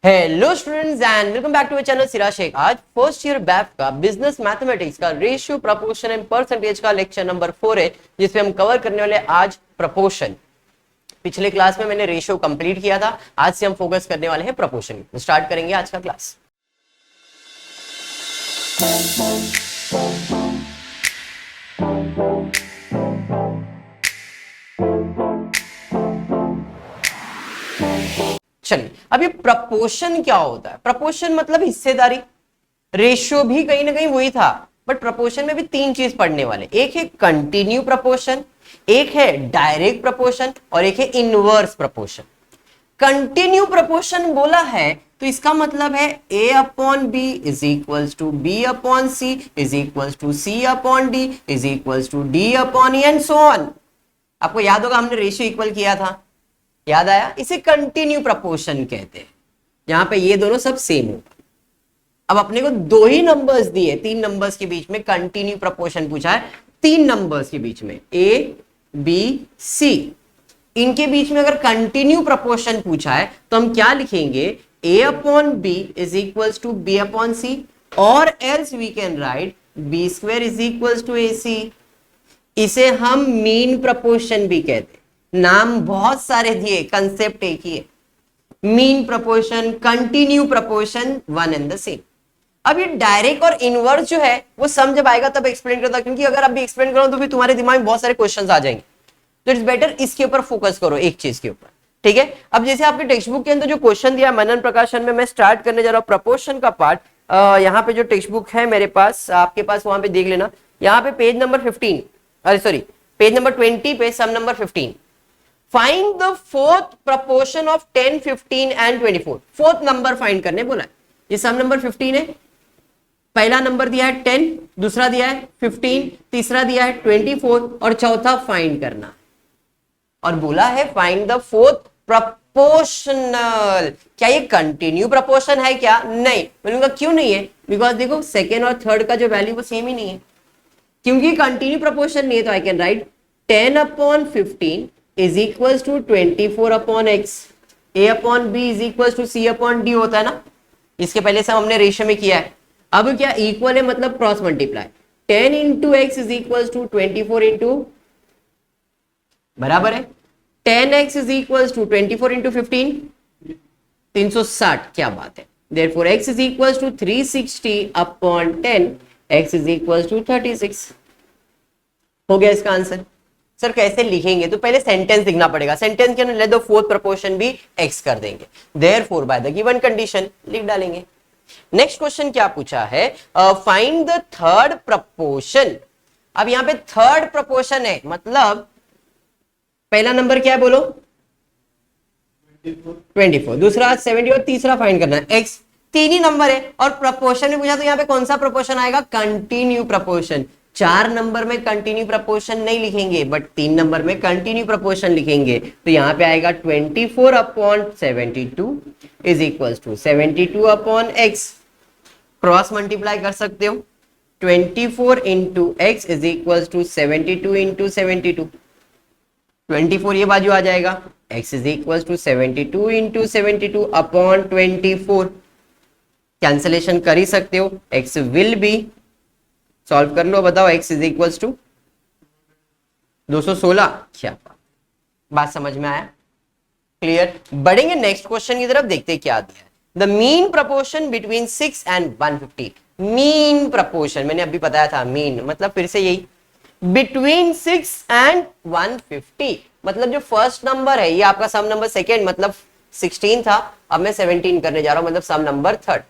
Hello students and welcome back to our channel Sira Shaikh. आज first year BAF का business mathematics का ratio proportion and percentage का lecture number 4 है, जिसमें हम कवर करने वाले आज प्रपोर्शन। पिछले क्लास में मैंने रेशियो कंप्लीट किया था, आज से हम फोकस करने वाले हैं प्रपोर्शन। स्टार्ट करेंगे आज का क्लास। चलिए, अब ये प्रपोर्शन क्या होता है? प्रपोर्शन मतलब हिस्सेदारी। रेशियो भी कहीं ना कहीं वही था, बट प्रपोर्शन में भी तीन चीज पढ़ने वाले। एक है कंटिन्यू प्रपोर्शन, एक है डायरेक्ट प्रपोर्शन और एक है इनवर्स प्रपोर्शन। कंटिन्यू प्रपोर्शन बोला है तो इसका मतलब है a upon B is equals to B upon C is equals to C upon D is equals to D upon E and so on. आपको याद होगा हमने रेशियो इक्वल किया था, याद आया? इसे कंटिन्यू प्रपोर्शन कहते हैं। यहां पे ये दोनों सब सेम होगा। अब अपने को दो ही नंबर्स दिए, तीन नंबर्स के बीच में कंटिन्यू प्रपोर्शन पूछा है। तीन नंबर्स के बीच में ए बी सी, इनके बीच में अगर कंटिन्यू प्रपोर्शन पूछा है तो हम क्या लिखेंगे? a upon B is equals to B upon C, और else we can write B square is equals to A C. इसे हम मीन प्रपोर्शन भी कहते हैं। नाम बहुत सारे दिए, कंसेप्ट एक ही है। Mean proportion, continue proportion, one and the same. अब ये डायरेक्ट और इनवर्स जो है वो सम जब आएगा तब एक्सप्लेन करता, क्योंकि अगर अभी एक्सप्लेन करो तो फिर तुम्हारे दिमाग में बहुत सारे क्वेश्चंस आ जाएंगे। तो इट्स बेटर इसके ऊपर फोकस करो, एक चीज के ऊपर, ठीक है? अब जैसे आपके टेक्स्ट बुक के अंदर जो क्वेश्चन दिया मनन प्रकाशन में, मैं स्टार्ट करने जा रहा हूँ प्रपोर्शन का पार्ट। यहाँ पे जो टेक्स्ट बुक है मेरे पास, आपके पास, वहां पे देख लेना। यहाँ पे पेज नंबर 15, अरे सॉरी, पेज नंबर 20 पे sum number 15। Find the fourth proportion of 10, 15 and 24। Fourth number find करने बोला है। ये सम नंबर 15 है। पहला नंबर दिया है 10, दूसरा दिया है 15, तीसरा दिया है 24 और चौथा फाइंड करना। और बोला है फाइंड द फोर्थ प्रपोर्शनल। क्या ये कंटिन्यू प्रपोर्शन है क्या? नहीं। बोलूंगा क्यों नहीं है? बिकॉज देखो सेकेंड और थर्ड का जो वैल्यू वो सेम ही नहीं है। क्योंकि कंटिन्यू प्रपोर्शन नहीं है तो I can write 10 upon 15 is equal to 24 upon x. A upon B is equal to C upon D होता है ना। इसके पहले से हमने रेशियो में किया है। अब क्या इक्वल है मतलब cross multiply. 10 into x is equal to 24 into, बराबर है 10x is equal to 24 into 15, 360। क्या बात है। Therefore x is equal to 360 upon 10, x is equal to 36। हो गया इसका आंसर। सर कैसे लिखेंगे? तो पहले सेंटेंस लिखना पड़ेगा। सेंटेंस के अंदर लेट द फोर्थ प्रपोर्शन भी x कर देंगे। Therefore by the given condition लिख डालेंगे। नेक्स्ट क्वेश्चन क्या पूछा है? Find the third proportion. अब यहां पे थर्ड प्रपोर्शन है, मतलब पहला नंबर क्या है बोलो? 24, दूसरा 70 और तीसरा फाइंड करना है x। तीन ही नंबर है और प्रपोर्शन में पूछा तो यहाँ पे कौन सा प्रपोर्शन आएगा? Continue proportion. चार नंबर में कंटिन्यू प्रपोर्शन नहीं लिखेंगे, बट तीन नंबर में कंटिन्यू प्रपोर्शन लिखेंगे। तो यहाँ पे आएगा 24 upon 72 is equal to 72 upon x. Cross multiply कर सकते हो। 24 into x is equal to 72 into 72। 24 ये बाजू आ जाएगा, x is equal to 72 into 72 upon 24। Cancellation कर ही सकते हो। x विल बी, सॉल्व कर लो, बताओ x इज इक्वल टू 216। क्या बात समझ में आया? क्लियर? बढ़ेंगे नेक्स्ट क्वेश्चन की तरफ, देखते हैं क्या दिया है। The mean proportion between 6 and 150। Mean proportion मैंने अभी बताया था, मीन मतलब फिर से यही, बिटवीन 6 एंड 150। मतलब जो फर्स्ट नंबर है ये आपका सम नंबर सेकेंड, मतलब 16 था, अब मैं 17 करने जा रहा हूं, मतलब सम नंबर थर्ड।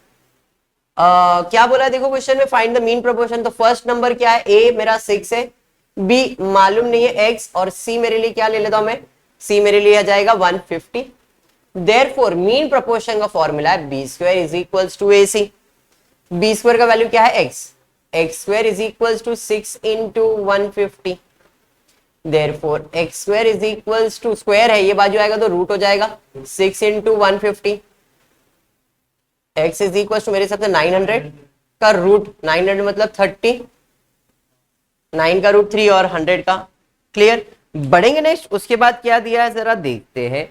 क्या बोला है देखो क्वेश्चन में? Find the mean proportion. तो फर्स्ट नंबर क्या है? ए मेरा 6 है, बी मालूम नहीं है x, और सी मेरे लिए क्या ले लेता हूं मैं? सी मेरे लिए आ जाएगा 150। देयरफॉर मीन प्रपोर्शन का फॉर्मूला है B square is equal to A C. B square का वैल्यू क्या है? x। x square is equals to 6 into 150. Therefore x square is equals to, square है ये बाजू आएगा तो रूट हो जाएगा 6 into 150। x is equals to मेरे हिसाब से 900 का रूट, 900 मतलब 30, 9 का रूट 3 और 100 का। क्लियर? बढ़ेंगे नेक्स्ट। उसके बाद क्या दिया है जरा देखते हैं।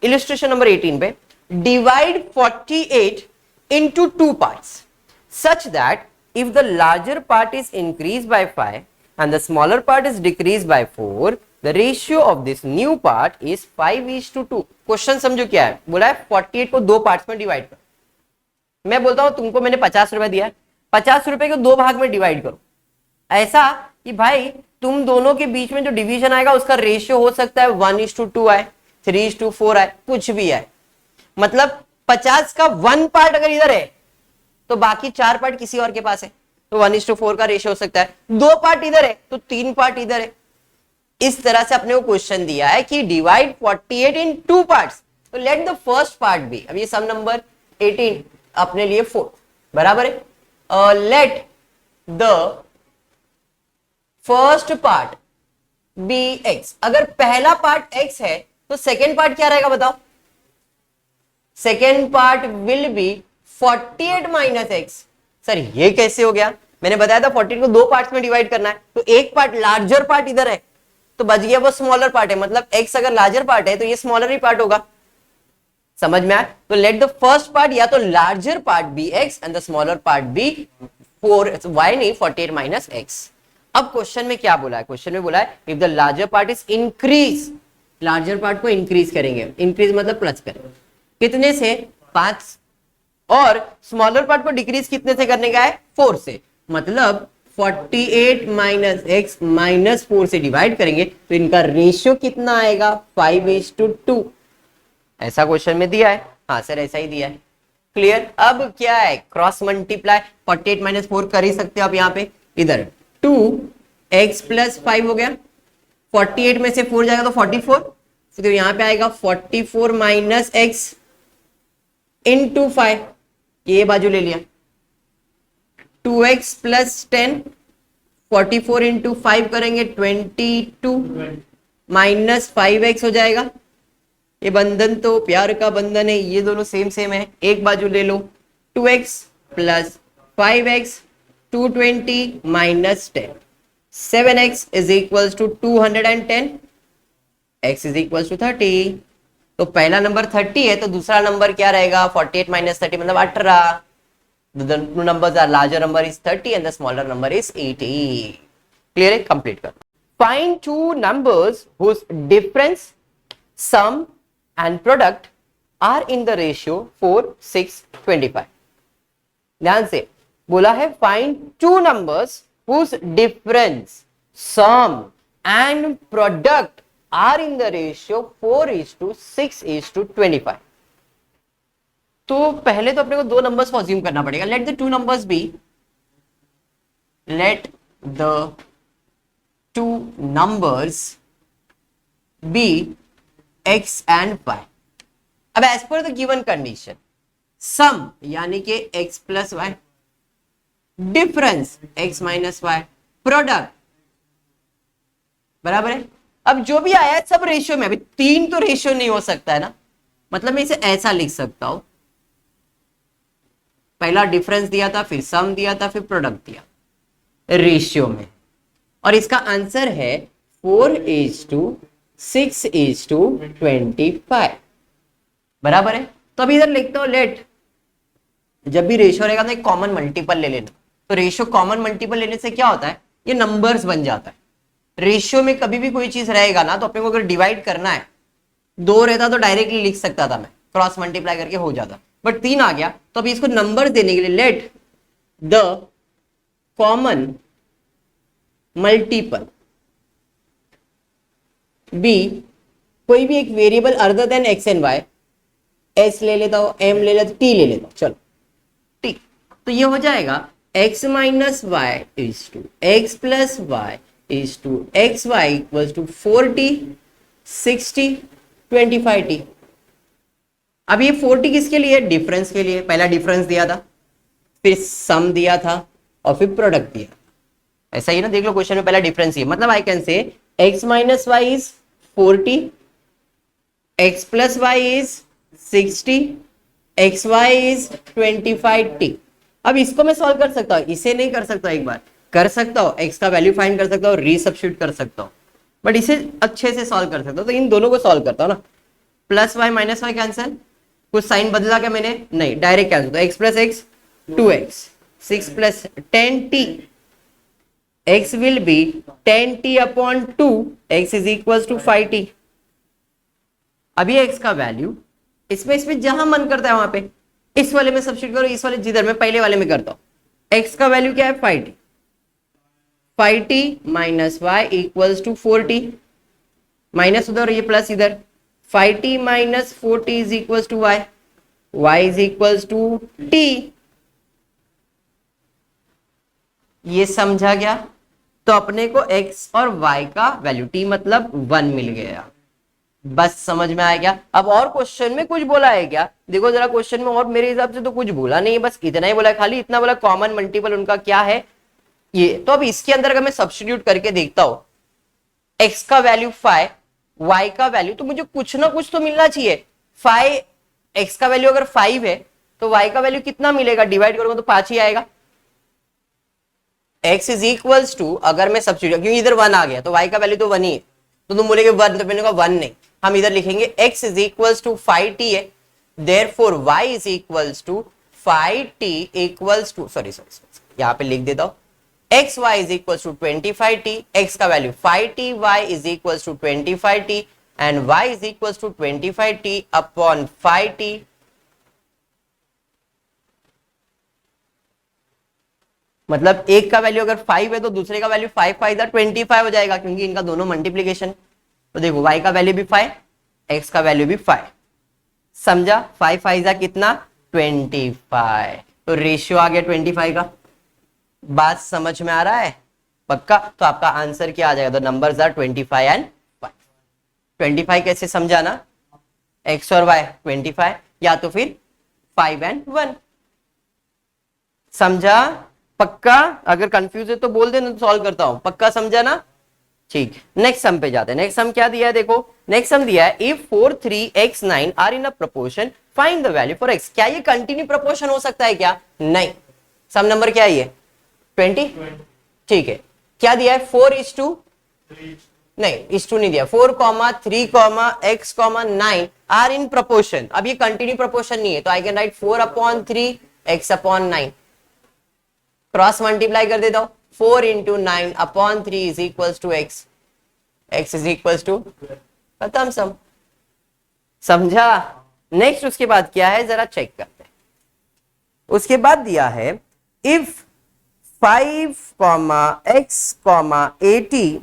इलिस्ट्रेशन नंबर 18 पे divide 48 into two parts such that if the larger part is increased by 5 and the smaller part is decreased by 4, the ratio of this new part is 5:2. Question समझो क्या है, बोला है 48 को दो पार्ट्स में divide करो। मैं बोलता हूं तुमको मैंने 50 रुपए दिया है, 50 रुपए को दो भाग में डिवाइड करो, ऐसा कि भाई तुम दोनों के बीच में जो डिवीजन आएगा उसका रेशियो हो सकता है 1:2 आए, 3:4 आए, कुछ भी आए। मतलब 50 का 1 पार्ट अगर इधर है तो बाकी 4 पार्ट किसी और के पास है, तो 1:4 का रेशियो हो सकता है। 2 पार्ट इधर है तो 3 पार्ट इधर है। इस तरह से अपने को क्वेश्चन दिया है कि डिवाइड 48 इन 2 पार्ट्स, तो let the first part be, अब ये सम नंबर 18 अपने लिए 4 बराबर है। Let the first part be x. अगर पहला पार्ट एक्स है तो सेकेंड पार्ट क्या रहेगा बताओ? Second part will be 48 minus x. Sir ये कैसे हो गया? मैंने बताया था 48 को दो पार्ट्स में डिवाइड करना है, तो एक पार्ट लार्जर पार्ट इधर है तो बच गया वो स्मॉलर पार्ट है, मतलब x अगर लार्जर पार्ट है तो ये स्मॉलर ही पार्ट होगा। समझ में आया? तो लेट द फर्स्ट पार्ट या तो larger part be x and the smaller part be 4y नहीं 48 माइनस x। अब क्वेश्चन में क्या बोला है? क्वेश्चन में बोला है if the larger part is increase, larger part को इंक्रीज करेंगे, इंक्रीज मतलब प्लस करेंगे, कितने से? 5, और स्मॉलर पार्ट को डिक्रीज कितने से करने का है? 4 से, मतलब 48 माइनस एक्स माइनस 4 से डिवाइड करेंगे तो इनका रेशियो कितना आएगा? 5:2। ऐसा क्वेश्चन में दिया है। हाँ सर ऐसा ही दिया है। क्लियर? अब क्या है? क्रॉस मल्टीप्लाई 48 माइनस 4 कर ही सकते हो आप यहाँ पे। इधर 2x प्लस 5 हो गया, 48 में से 4 जाएगा तो 44, तो यहाँ पे आएगा 44 माइनस एक्स इंटू 5, ये बाजू ले लिया। 2x प्लस 10, 44 इंटू 5 करेंगे 22 माइनस 5x हो जाएगा। ये बंधन तो प्यार का बंधन है, ये दोनों सेम सेम है, एक बाजू ले लो। 2x plus 5x 220 minus 10, 7x is equals to 210, x is equals to 30। तो पहला नंबर 30 है तो दूसरा नंबर क्या रहेगा? 48 माइनस 30 मतलब 18। The two numbers are larger number is 30 and the smaller number is 80. Clear है? Complete कर। Find two numbers whose difference, sum and product are in the ratio 4, 6, 25. ध्यान से बोला है find two numbers whose difference, sum and product are in the ratio 4:6:25. तो पहले तो अपने को दो नंबर्स को अज्यूम करना पड़ेगा। Let the two numbers be, let the two numbers be x and y। अब as per the given condition, sum यानी कि x plus y, difference x minus y, product बराबर है। अब जो भी आया है सब रेशियो में, अभी 3 तो रेशियो नहीं हो सकता है ना, मतलब मैं इसे ऐसा लिख सकता हूं, पहला डिफरेंस दिया था, फिर सम दिया था, फिर प्रोडक्ट दिया रेशियो में, और इसका आंसर है 4:6:25 बराबर है। तो अभी इधर लिखता हूं लेट, जब भी रेशियो रहेगा तो एक कॉमन मल्टीपल ले लेना। तो रेशियो कॉमन मल्टीपल लेने से क्या होता है? ये नंबर्स बन जाता है। रेशियो में कभी भी कोई चीज रहेगा ना तो अपने को अगर डिवाइड करना है, 2 रहता तो डायरेक्टली लिख सकता था मैं, क्रॉस मल्टीप्लाई करके हो जाता, बट 3 आ गया तो अभी इसको नंबर देने के लिए let the common multiple be, कोई भी एक variable other than x and y, S ले लेता हूं, एम ले लेता हूं, टी ले लेता हूं, चलो टी। तो ये हो जाएगा x minus y is to x plus y is to x y equals to 40, 60, 25t। अब ये 40 किसके लिए? डिफरेंस के लिए। पहला डिफरेंस दिया था, फिर सम दिया था और फिर प्रोडक्ट दिया। ऐसा ही ना, देख लो क्वेश्चन में पहला डिफरेंस ही, मतलब I can say x minus y is 40, x plus y is 60, x y is 25t। अब इसको मैं सॉल्व कर सकता हूं, इसे नहीं कर सकता, एक बार कर सकता हूं, x का वैल्यू फाइंड कर सकता हूं, रीसब्स्टिट्यूट कर सकता हूं, बट इसे अच्छे से सॉल्व कर सकता हूं। तो इन दोनों को सॉल्व करता हूं ना, plus y minus y cancel, कुछ साइन बदला क्या मैंने? नहीं, डायरेक्ट कैंसिल होता है। x plus x 2x, 6 plus 10t, x will be 10t upon 2, x is equals to 5t। अभी x का वैल्यू इसमें जहां मन करता है वहां पे इस वाले में सब्स्टिट्यूट करो, इस वाले जिधर मैं पहले वाले में करता हूं। x का वैल्यू क्या है? 5t, 5t minus y equals to 4t, माइनस उधर ये प्लस इधर, 5t minus 4t is equals to y, y is equals to t। ये समझा गया? तो अपने को x और y का वैल्यू t मतलब 1 मिल गया। बस समझ में आया क्या? अब और क्वेश्चन में कुछ बोला है क्या? देखो जरा क्वेश्चन में, और मेरे हिसाब से तो कुछ बोला नहीं है, बस इतना ही बोला है, खाली इतना बोला कॉमन मल्टीपल उनका क्या है ये। तो अब इसके अंदर अगर मैं सब्स्टिट्यूट करके देखता हूं, x का वैल्यू 5, y का वैल्यू, तो मुझे कुछ ना कुछ तो मिलना चाहिए। 5, x का वैल्यू अगर 5 है तो y का वैल्यू कितना मिलेगा? डिवाइड करूंगा तो 5 ही आएगा। x इज इक्वल्स टू, अगर मैं सब्स्टिट्यूट, क्योंकि इधर 1 आ गया तो y का वैल्यू तो 1 ही है, तो तुम बोलेगे 1, तो मैंने कहा 1 नहीं, हम इधर लिखेंगे x is equals to 5t है, therefore y is equals to 5t equals to, sorry यहां पे लिख देता हूं, x y is equal to 25t, x का value 5t, y is equal to 25t and y is equal to 25t upon 5t। मतलब एक का value अगर 5 है तो दूसरे का वैल्यू 5 5 25 हो जाएगा, क्योंकि इनका दोनों मल्टीप्लीकेशन। तो देखो y का वैल्यू भी 5, x का वैल्यू भी 5, समझा? 5 5 कितना? 25। तो रेशियो आ गया 25 का। बात समझ में आ रहा है? पक्का? तो आपका आंसर क्या आ जाएगा? The numbers are 25 and 5। 25 कैसे समझा ना? x और y 25, या तो फिर 5 एंड 1। समझा? पक्का? अगर कंफ्यूज है तो बोल देना, तो सॉल्व करता हूं। पक्का समझा ना? ठीक, नेक्स्ट सम पे जाते हैं। नेक्स्ट सम क्या दिया है? देखो नेक्स्ट सम दिया है, if 4 3 x 9 are in a proportion find the value for x। क्या ये कंटिन्यू प्रोपोर्शन हो सकता है क्या? नहीं। सम नंबर क्या है ये? 20। ठीक है, क्या दिया है? 4:3, नहीं इस टू नहीं दिया, 4, 3, x, 9 आर इन प्रोपोर्शन। अब ये कंटिन्यू प्रोपोर्शन नहीं है, तो I can right 4/3 x upon 9, cross multiply कर देता हूं, 4 into 9/3 is equals to x, x is equals to, खत्म सम। समझा? नेक्स्ट उसके बाद क्या है जरा चेक करते हैं। उसके बाद दिया है, if 5, x, 80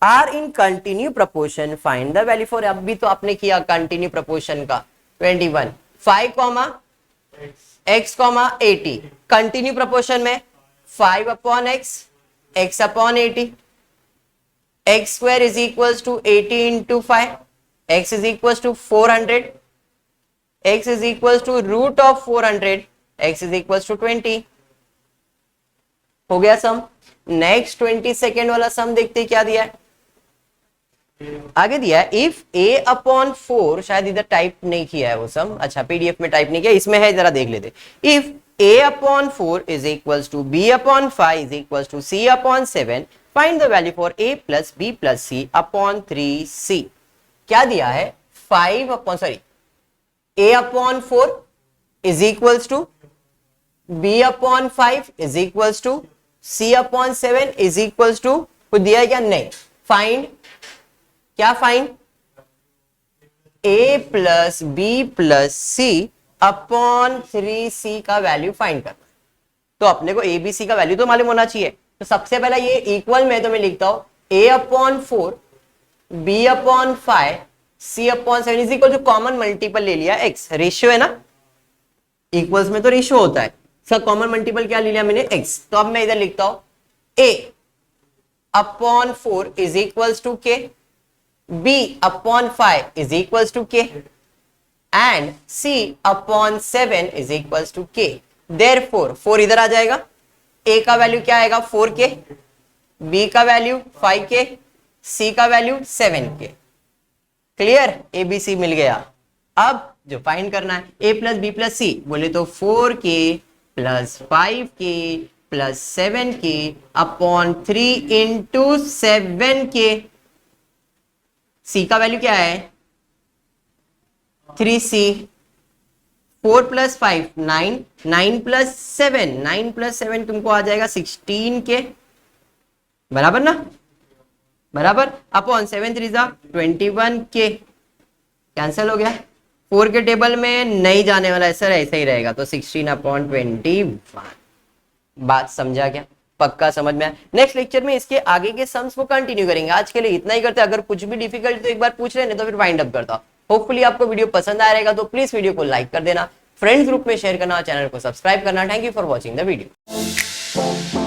are in continue proportion find the value for. अब भी तो आपने किया कंटिन्यू प्रोपोर्शन का 21, 5, x, 80 कंटिन्यू प्रोपोर्शन में 5/x, x upon 80, x square is equals to 80 into 5, x is equals to 400, x is equals to root of 400, x is equals to 20। हो गया सम। Next 22nd वाला सम देखते क्या दिया है। आगे दिया है, इफ a/4, शायद इधर टाइप नहीं किया है वो सम, अच्छा पीडीएफ में टाइप नहीं किया, इसमें है, जरा देख लेते। If a/4 is equals to b/5 is equals to c/7, find the value for a plus b plus c upon 3c। क्या दिया है? a/4 is equals to b/5 is equals to c/7 is equals to, कुछ दिया है क्या? नहीं। Find, क्या find? a plus b plus c upon 3c का वैल्यू फाइंड करना। तो अपने को a b c का वैल्यू तो मालूम होना चाहिए। तो सबसे पहला ये इक्वल में तो मैं लिखता हूं a/4 b/5 c/7 is equal to, common multiple ले लिया x, रेशियो है ना, इक्वल्स में तो रेशियो होता है, सब कॉमन मल्टीपल क्या ले लिया मैंने? x। तो अब मैं इधर लिखता हूं a/4 is equals to k, b/5 is equals to k and c/7 is equals to k। Therefore 4 इधर आ जाएगा, a का वैल्यू क्या आएगा? 4k, b का वैल्यू 5k, c का value 7k। Clear? a b c मिल गया। अब जो फाइंड करना है a plus b plus c, बोले तो 4k plus 5k plus 7k upon 3 into 7k। c का वैल्यू क्या है? 3c 4 प्लस 5 9, 9 प्लस 7, 9 प्लस 7 तुमको आ जाएगा 16 के, बराबर ना, बराबर, अपॉन 7 3 21 के, कैंसिल हो गया। 4 के टेबल में नहीं जाने वाला है सर, ऐसा ही रहेगा, तो 16/21। बात समझा क्या, पक्का समझ में आया। नेक्स्ट लेक्चर में इसके आगे के सम्स को कंटिन्यू करेंगे, आज के लिए इतना ही करते हैं। अगर कुछ भी डिफिकल्ट तो एक बार पूछ रहे, नहीं तो फिर वाइंड अप करता हूं। होपफुली आपको वीडियो पसंद आया रहेगा, तो प्लीज वीडियो को लाइक कर देना, फ्रेंड्स ग्रुप में शेयर करना, चैनल को सब्सक्राइब करना। Thank you for watching the video.